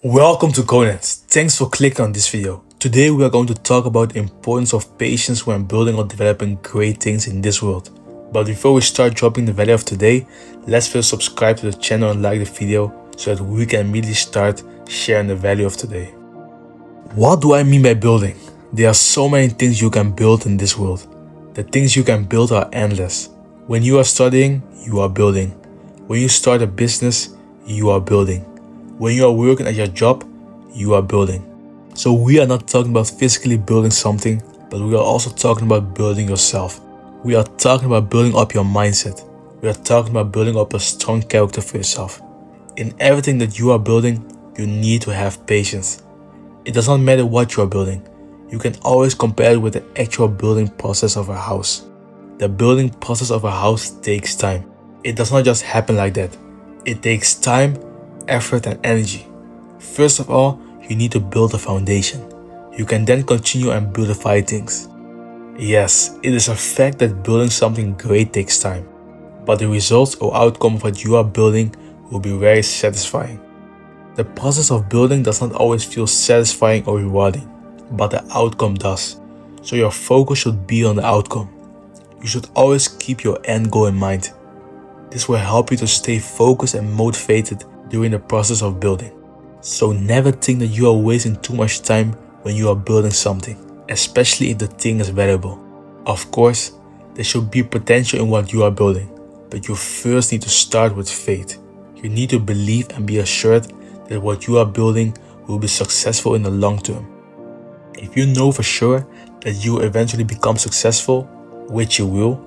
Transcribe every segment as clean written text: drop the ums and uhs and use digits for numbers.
Welcome to Grownance. Thanks for clicking on this video. Today we are going to talk about the importance of patience when building or developing great things in this world. But before we start dropping the value of today, let's first subscribe to the channel and like the video so that we can immediately start sharing the value of today. What do I mean by building? There are so many things you can build in this world. The things you can build are endless. When you are studying, you are building. When you start a business, you are building. When you are working at your job, you are building. So we are not talking about physically building something, but we are also talking about building yourself. We are talking about building up your mindset. We are talking about building up a strong character for yourself. In everything that you are building, you need to have patience. It does not matter what you are building. You can always compare it with the actual building process of a house. The building process of a house takes time. It does not just happen like that. It takes time, effort and energy. First of all, you need to build a foundation. You can then continue and beautify things. Yes, it is a fact that building something great takes time, but the results or outcome of what you are building will be very satisfying. The process of building does not always feel satisfying or rewarding, but the outcome does. So your focus should be on the outcome. You should always keep your end goal in mind. This will help you to stay focused and motivated during the process of building. So never think that you are wasting too much time when you are building something, especially if the thing is valuable. Of course, there should be potential in what you are building, but you first need to start with faith. You need to believe and be assured that what you are building will be successful in the long term. If you know for sure that you will eventually become successful, which you will,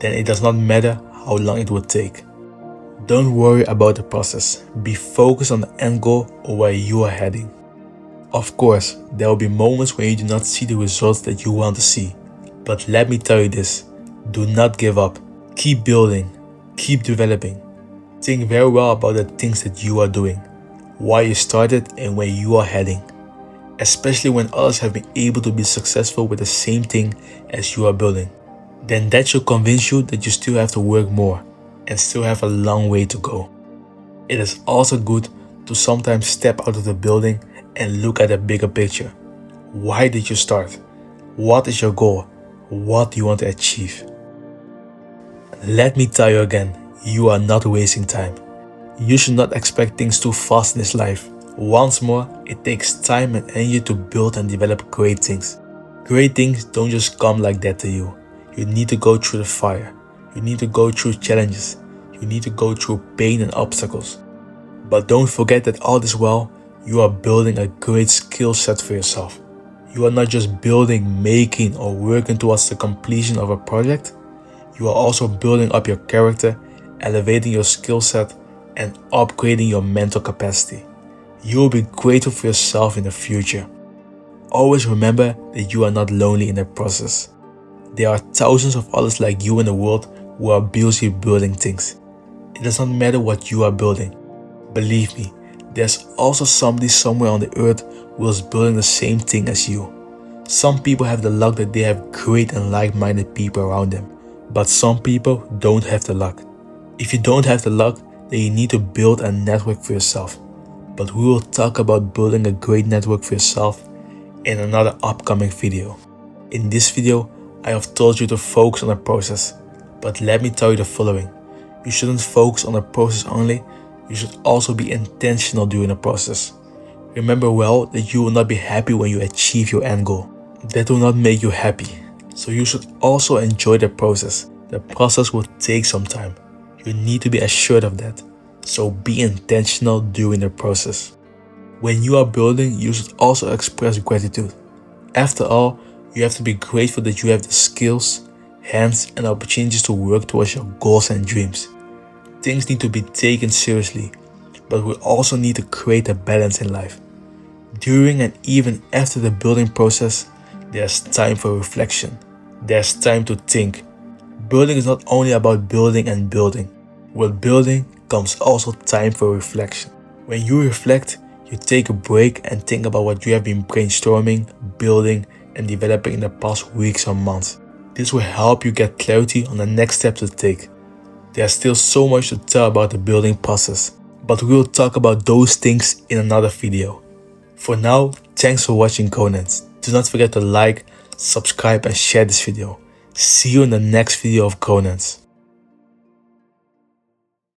then it does not matter how long it will take. Don't worry about the process. Be focused on the end goal or where you are heading. Of course, there will be moments when you do not see the results that you want to see. But let me tell you this, do not give up. Keep building, keep developing. Think very well about the things that you are doing, why you started and where you are heading. Especially when others have been able to be successful with the same thing as you are building. Then that should convince you that you still have to work more and still have a long way to go. It is also good to sometimes step out of the building and look at the bigger picture. Why did you start? What is your goal? What do you want to achieve? Let me tell you again, you are not wasting time. You should not expect things too fast in this life. Once more, it takes time and energy to build and develop great things. Great things don't just come like that to you. You need to go through the fire. You need to go through challenges. You need to go through pain and obstacles. But don't forget that all this while, you are building a great skill set for yourself. You are not just building, making or working towards the completion of a project. You are also building up your character, elevating your skill set and upgrading your mental capacity. You will be grateful for yourself in the future. Always remember that you are not lonely in the process. There are thousands of others like you in the world who are busy building things. It does not matter what you are building. Believe me, there's also somebody somewhere on the earth who is building the same thing as you. Some people have the luck that they have great and like-minded people around them, but some people don't have the luck. If you don't have the luck, then you need to build a network for yourself. But we will talk about building a great network for yourself in another upcoming video. In this video, I have told you to focus on the process, but let me tell you the following. You shouldn't focus on the process only, you should also be intentional during the process. Remember well that you will not be happy when you achieve your end goal. That will not make you happy. So you should also enjoy the process. The process will take some time. You need to be assured of that. So be intentional during the process. When you are building, you should also express gratitude. After all, you have to be grateful that you have the skills, hands and opportunities to work towards your goals and dreams. Things need to be taken seriously, but we also need to create a balance in life. During and even after the building process, there's time for reflection. There's time to think. Building is not only about building and building. With building comes also time for reflection. When you reflect, you take a break and think about what you have been brainstorming, building, and developing in the past weeks or months. This will help you get clarity on the next steps to take. There's still so much to tell about the building process, but we will talk about those things in another video. For now, thanks for watching Grownance. Do not forget to like, subscribe and share this video. See you in the next video of Grownance.